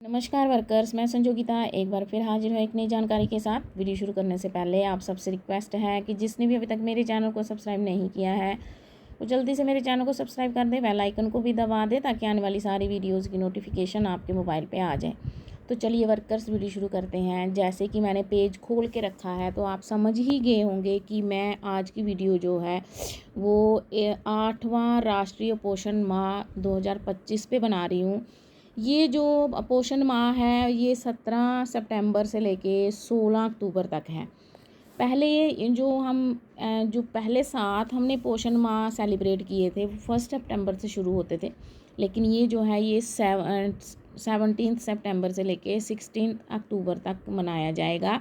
नमस्कार वर्कर्स, मैं संजोगिता एक बार फिर हाजिर हूँ एक नई जानकारी के साथ। वीडियो शुरू करने से पहले आप सबसे रिक्वेस्ट है कि जिसने भी अभी तक मेरे चैनल को सब्सक्राइब नहीं किया है वो जल्दी से मेरे चैनल को सब्सक्राइब कर दे, बेल आइकन को भी दबा दे ताकि आने वाली सारी वीडियोज़ की नोटिफिकेशन आपके मोबाइल पर आ जाए। तो चलिए वर्कर्स, वीडियो शुरू करते हैं। जैसे कि मैंने पेज खोल के रखा है तो आप समझ ही गए होंगे कि मैं आज की वीडियो जो है वो 8वां राष्ट्रीय पोषण माह 2025 पे बना रही हूँ। ये जो पोषण माह है ये 17 सितंबर से लेके 16 अक्टूबर तक है। पहले जो पहले 7 हमने पोषण माह सेलिब्रेट किए थे वो 1 सितंबर से शुरू होते थे, लेकिन ये जो है ये 17 सितंबर से लेके 16 अक्टूबर तक मनाया जाएगा।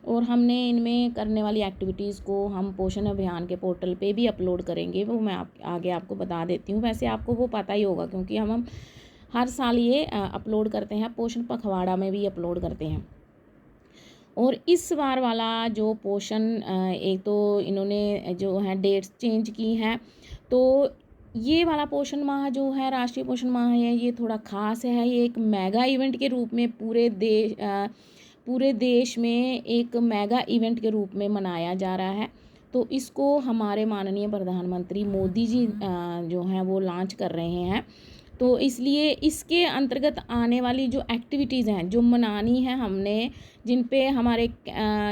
और हमने इनमें करने वाली एक्टिविटीज़ को हम पोषण अभियान के पोर्टल पे भी अपलोड करेंगे, वो मैं आगे आपको बता देती हूँ। वैसे आपको वो पता ही होगा क्योंकि हम हर साल ये अपलोड करते हैं, पोषण पखवाड़ा में भी अपलोड करते हैं। और इस बार वाला जो पोषण एक तो इन्होंने जो है डेट्स चेंज की हैं, तो ये वाला पोषण माह जो है राष्ट्रीय पोषण माह है ये थोड़ा ख़ास है। ये एक मेगा इवेंट के रूप में पूरे देश में एक मेगा इवेंट के रूप में मनाया जा रहा है। तो इसको हमारे माननीय प्रधानमंत्री मोदी जी जो हैं वो लॉन्च कर रहे हैं। तो इसलिए इसके अंतर्गत आने वाली जो एक्टिविटीज़ हैं जो मनानी है हमने, जिन पे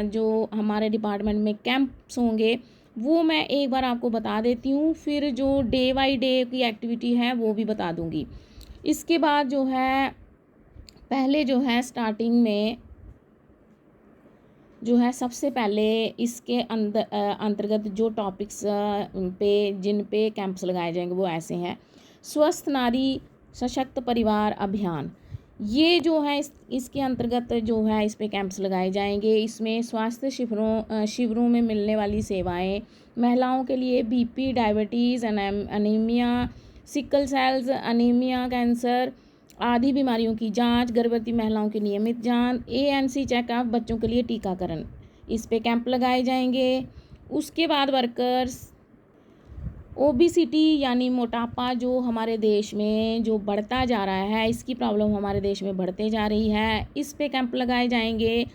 जो हमारे डिपार्टमेंट में कैंप्स होंगे वो मैं एक बार आपको बता देती हूँ। फिर जो डे बाई डे की एक्टिविटी है वो भी बता दूँगी। इसके बाद जो है पहले जो है स्टार्टिंग में जो है सबसे पहले इसके अंतर्गत जो टॉपिक्स जिन पे कैंप्स लगाए जाएंगे वो ऐसे हैं। स्वस्थ नारी सशक्त परिवार अभियान, ये जो है इसके अंतर्गत जो है इस पे कैंप्स लगाए जाएंगे। इसमें स्वास्थ्य शिविरों में मिलने वाली सेवाएं, महिलाओं के लिए BP, diabetes, anaemia, sickle cells anaemia, cancer आदि बीमारियों की जांच, गर्भवती महिलाओं की नियमित जांच, एएनसी चेकअप, बच्चों के लिए टीकाकरण, इस पे कैंप लगाए जाएंगे। उसके बाद वर्कर्स ओबेसिटी यानी मोटापा जो हमारे देश में जो बढ़ता जा रहा है, इसकी प्रॉब्लम हमारे देश में बढ़ते जा रही है, इस पे कैंप लगाए जाएंगे।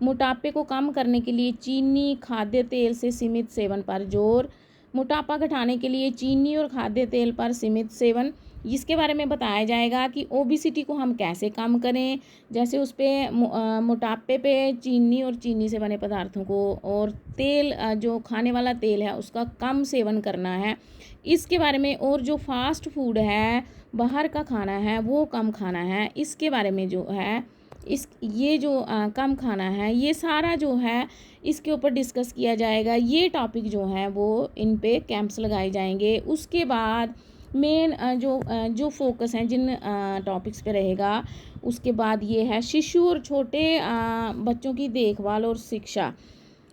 मोटापे को कम करने के लिए चीनी, खाद्य तेल से सीमित सेवन पर जोर, मोटापा घटाने के लिए चीनी और खाद्य तेल पर सीमित सेवन, इसके बारे में बताया जाएगा कि ओबेसिटी को हम कैसे कम करें। जैसे उस पे मोटापे पे चीनी और चीनी से बने पदार्थों को और तेल जो खाने वाला तेल है उसका कम सेवन करना है, इसके बारे में। और जो फास्ट फूड है, बाहर का खाना है वो कम खाना है, इसके बारे में जो है ये जो कम खाना है ये सारा जो है इसके ऊपर डिस्कस किया जाएगा। ये टॉपिक जो है वो इन पे कैंप्स लगाए जाएंगे। उसके बाद मेन जो फोकस हैं जिन टॉपिक्स पे रहेगा, उसके बाद ये है शिशु और छोटे बच्चों की देखभाल और शिक्षा,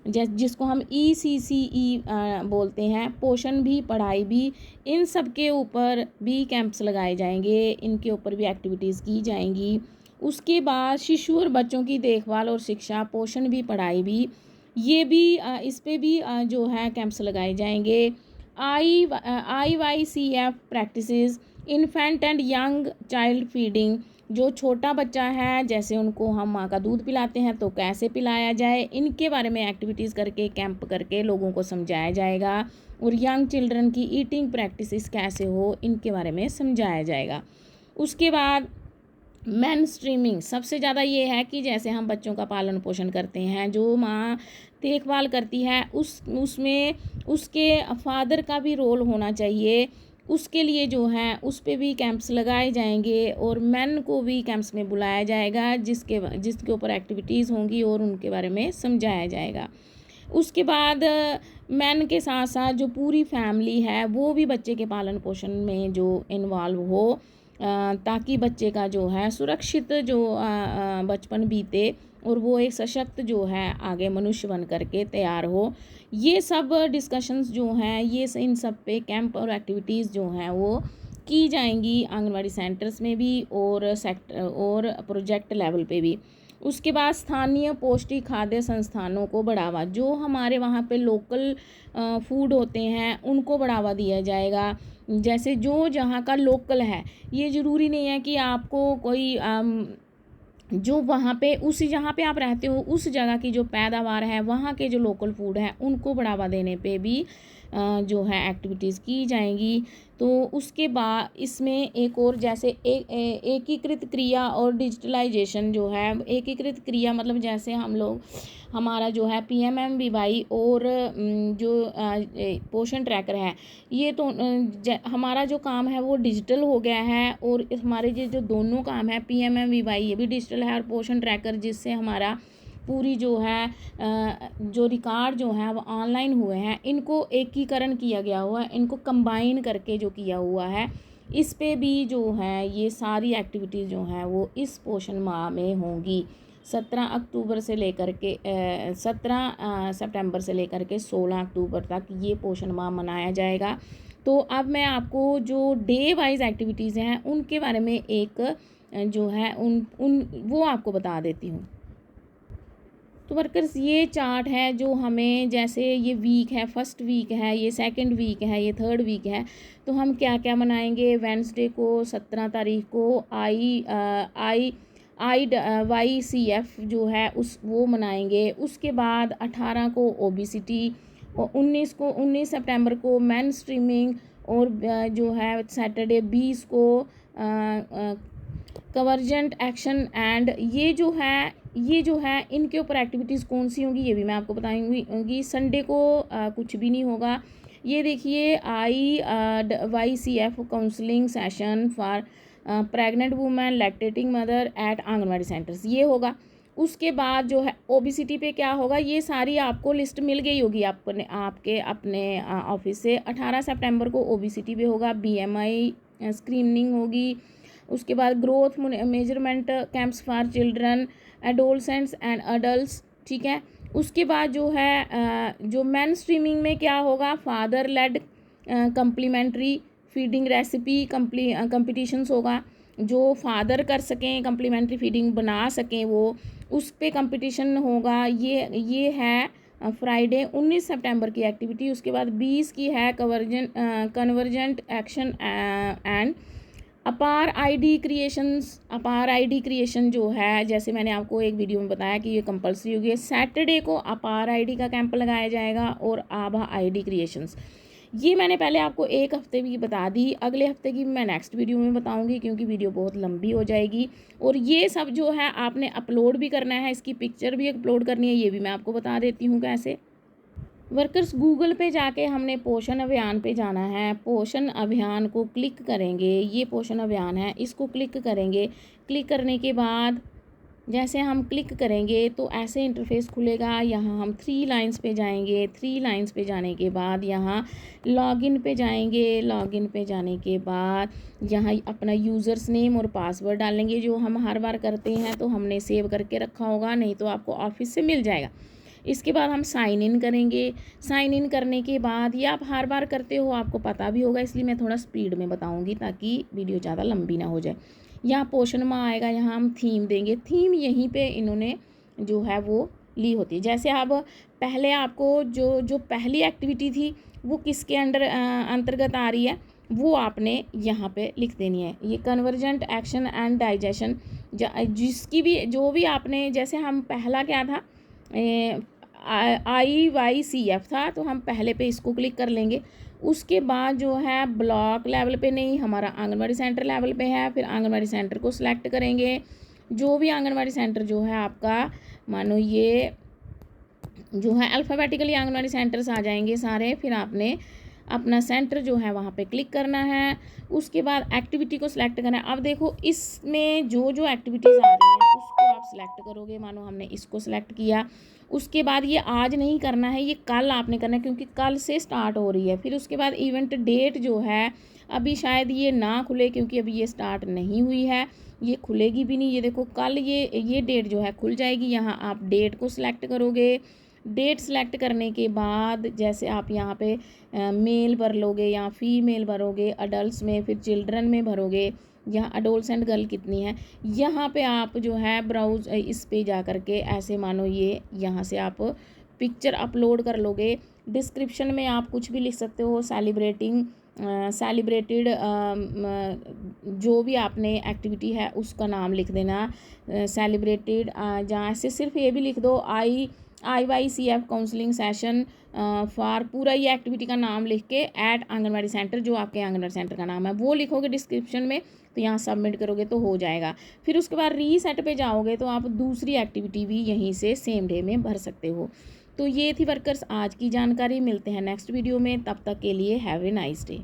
जिसको हम ECCE बोलते हैं, पोषण भी पढ़ाई भी, इन सब के ऊपर भी कैंप्स लगाए जाएंगे, इनके ऊपर भी एक्टिविटीज़ की जाएंगी। उसके बाद शिशु और बच्चों की देखभाल और शिक्षा, पोषण भी पढ़ाई भी, ये भी इस पे भी जो है कैंप्स लगाए जाएंगे। IYCF practices, infant and young child feeding, जो छोटा बच्चा है जैसे उनको हम माँ का दूध पिलाते हैं तो कैसे पिलाया जाए, इनके बारे में एक्टिविटीज़ करके कैंप करके लोगों को समझाया जाएगा। और यंग चिल्ड्रन की ईटिंग प्रैक्टिसेस कैसे हो, इनके बारे में समझाया जाएगा। उसके बाद मेन स्ट्रीमिंग, सबसे ज़्यादा ये है कि जैसे हम बच्चों का पालन पोषण करते हैं, जो माँ देखभाल करती है उसमें उसके फादर का भी रोल होना चाहिए, उसके लिए जो है उस पे भी कैंप्स लगाए जाएंगे। और मेन को भी कैंप्स में बुलाया जाएगा जिसके ऊपर एक्टिविटीज़ होंगी और उनके बारे में समझाया जाएगा। उसके बाद मेन के साथ साथ जो पूरी फैमिली है वो भी बच्चे के पालन पोषण में जो इन्वॉल्व हो, ताकि बच्चे का जो है सुरक्षित जो बचपन बीते और वो एक सशक्त जो है आगे मनुष्य बन करके तैयार हो। ये सब डिस्कशंस जो हैं ये इन सब पे कैंप और एक्टिविटीज़ जो हैं वो की जाएंगी आंगनवाड़ी सेंटर्स में भी और प्रोजेक्ट लेवल पे भी। उसके बाद स्थानीय पौष्टिक खाद्य संस्थानों को बढ़ावा, जो हमारे वहाँ पे लोकल फूड होते हैं उनको बढ़ावा दिया जाएगा। जैसे जो जहाँ का लोकल है, ये ज़रूरी नहीं है कि आपको कोई जो वहाँ पे उस जहाँ पे आप रहते हो उस जगह की जो पैदावार है, वहाँ के जो लोकल फूड है, उनको बढ़ावा देने पे भी जो है एक्टिविटीज़ की जाएंगी। तो उसके बाद इसमें एक और जैसे एकीकृत क्रिया और डिजिटलाइजेशन जो है, एकीकृत क्रिया मतलब जैसे हम लोग हमारा जो है PMMVY और जो पोषण ट्रैकर है, ये तो हमारा जो काम है वो डिजिटल हो गया है, और हमारे ये जो दोनों काम है PMMVY ये भी डिजिटल है, और पोषण ट्रैकर जिससे हमारा पूरी जो है जो रिकॉर्ड जो है वो ऑनलाइन हुए हैं, इनको एकीकरण किया गया हुआ है, इनको कंबाइन करके जो किया हुआ है, इस पे भी जो है ये सारी एक्टिविटीज़ जो हैं वो इस पोषण माह में होंगी। 17 अक्टूबर से लेकर के 17 सितंबर से लेकर के 16 अक्टूबर तक ये पोषण माह मनाया जाएगा। तो अब मैं आपको जो डे वाइज एक्टिविटीज़ हैं उनके बारे में एक जो है उन वो आपको बता देती हूँ। तो वर्कर्स ये चार्ट है जो हमें, जैसे ये वीक है, फर्स्ट वीक है, ये सेकंड वीक है, ये थर्ड वीक है, तो हम क्या क्या मनाएंगे। वेडनेसडे को 17 तारीख को IYCF जो है वो मनाएंगे। उसके बाद 18 को ओबेसिटी, और 19 सितंबर को मेन स्ट्रीमिंग, और जो है सैटरडे 20 को कन्वर्जेंट एक्शन एंड ये जो है इनके ऊपर एक्टिविटीज़ कौन सी होंगी ये भी मैं आपको बताऊंगी। संडे को कुछ भी नहीं होगा। ये देखिए IYCF counselling session for pregnant women, lactating mother eight anganwadi centres, ये होगा। उसके बाद जो है ओबेसिटी पे क्या होगा, ये सारी आपको लिस्ट मिल गई होगी आपके अपने ऑफिस से। 18 सितंबर को ओबेसिटी पे होगा, BMI स्क्रीनिंग होगी। उसके बाद growth measurement camps for children, adolescents and adults, ठीक है। उसके बाद जो है जो मेन स्ट्रीमिंग में क्या होगा, father led complementary feeding recipe competitions होगा, जो फादर कर सकें कम्प्लीमेंट्री फीडिंग बना सकें वो, उस पे कंपटीशन होगा। ये है फ्राइडे 19 सितंबर की एक्टिविटी। उसके बाद 20 की है कन्वर्जेंट एक्शन एंड अपार आईडी क्रिएशन जो है, जैसे मैंने आपको एक वीडियो में बताया कि ये कंपलसरी होगी। सैटरडे को अपार आईडी का कैंप लगाया जाएगा, और आभा आईडी क्रिएशंस, ये मैंने पहले आपको एक हफ्ते भी बता दी, अगले हफ्ते की मैं नेक्स्ट वीडियो में बताऊंगी क्योंकि वीडियो बहुत लंबी हो जाएगी। और ये सब जो है आपने अपलोड भी करना है, इसकी पिक्चर भी अपलोड करनी है, ये भी मैं आपको बता देती हूँ कैसे। वर्कर्स गूगल पे जाके हमने पोषण अभियान पे जाना है। पोषण अभियान को क्लिक करेंगे, ये पोषण अभियान है, इसको क्लिक करेंगे। क्लिक करने के बाद जैसे हम क्लिक करेंगे तो ऐसे इंटरफेस खुलेगा। यहाँ हम 3 लाइन्स पे जाएंगे। 3 लाइन्स पे जाने के बाद यहाँ लॉगिन पे जाएंगे। लॉगिन पे जाने के बाद यहाँ अपना यूज़र्स नेम और पासवर्ड डालेंगे, जो हम हर बार करते हैं, तो हमने सेव करके रखा होगा, नहीं तो आपको ऑफिस से मिल जाएगा। इसके बाद हम साइन इन करेंगे। साइन इन करने के बाद ये आप हर बार करते हो, आपको पता भी होगा, इसलिए मैं थोड़ा स्पीड में बताऊंगी ताकि वीडियो ज़्यादा लंबी ना हो जाए। यहाँ पोषण माह आएगा, यहाँ हम थीम देंगे। थीम यहीं पे इन्होंने जो है वो ली होती है। जैसे अब पहले आपको जो पहली एक्टिविटी थी वो किसके अंतर्गत आ रही है, वो आपने यहाँ पे लिख देनी है। ये कन्वर्जेंट एक्शन एंड डाइजेशन, जिसकी भी जो भी आपने, जैसे हम पहला क्या था, IYCF था, तो हम पहले पे इसको क्लिक कर लेंगे। उसके बाद जो है ब्लॉक लेवल पे नहीं, हमारा आंगनवाड़ी सेंटर लेवल पे है, फिर आंगनवाड़ी सेंटर को सिलेक्ट करेंगे। जो भी आंगनवाड़ी सेंटर जो है आपका, मानो ये जो है अल्फ़ाबेटिकली आंगनवाड़ी सेंटर्स आ जाएंगे सारे, फिर आपने अपना सेंटर जो है वहाँ पे क्लिक करना है। उसके बाद एक्टिविटी को सिलेक्ट करना है। अब देखो इसमें जो एक्टिविटीज़ आ रही हैं उसको आप सिलेक्ट करोगे। मानो हमने इसको सिलेक्ट किया, उसके बाद ये आज नहीं करना है, ये कल आपने करना है, क्योंकि कल से स्टार्ट हो रही है। फिर उसके बाद इवेंट डेट जो है अभी शायद ये ना खुले, क्योंकि अभी ये स्टार्ट नहीं हुई है, ये खुलेगी भी नहीं। ये देखो कल ये डेट जो है खुल जाएगी। यहाँ आप डेट को सिलेक्ट करोगे। डेट सेलेक्ट करने के बाद जैसे आप यहाँ पे मेल भर लोगे या फीमेल भरोगे, अडल्ट में, फिर चिल्ड्रन में भरोगे। यहाँ अडोलसेंट गर्ल कितनी है, यहाँ पे आप जो है ब्राउज इस पे जा कर के ऐसे, मानो ये यहाँ से आप पिक्चर अपलोड कर लोगे। डिस्क्रिप्शन में आप कुछ भी लिख सकते हो, सेलिब्रेटिंग सेलिब्रेटेड जो भी आपने एक्टिविटी है उसका नाम लिख देना सेलिब्रेटेड, या ऐसे सिर्फ ये भी लिख दो IYCF काउंसलिंग सेशन फॉर, पूरा ये एक्टिविटी का नाम लिख के एट आंगनबाड़ी सेंटर, जो आपके आंगनबाड़ी सेंटर का नाम है वो लिखोगे डिस्क्रिप्शन में, तो यहाँ सबमिट करोगे तो हो जाएगा। फिर उसके बाद रीसेट पे जाओगे तो आप दूसरी एक्टिविटी भी यहीं से सेम डे में भर सकते हो। तो ये थी वर्कर्स आज की जानकारी। मिलते हैं नेक्स्ट वीडियो में, तब तक के लिए हैव ए नाइस डे।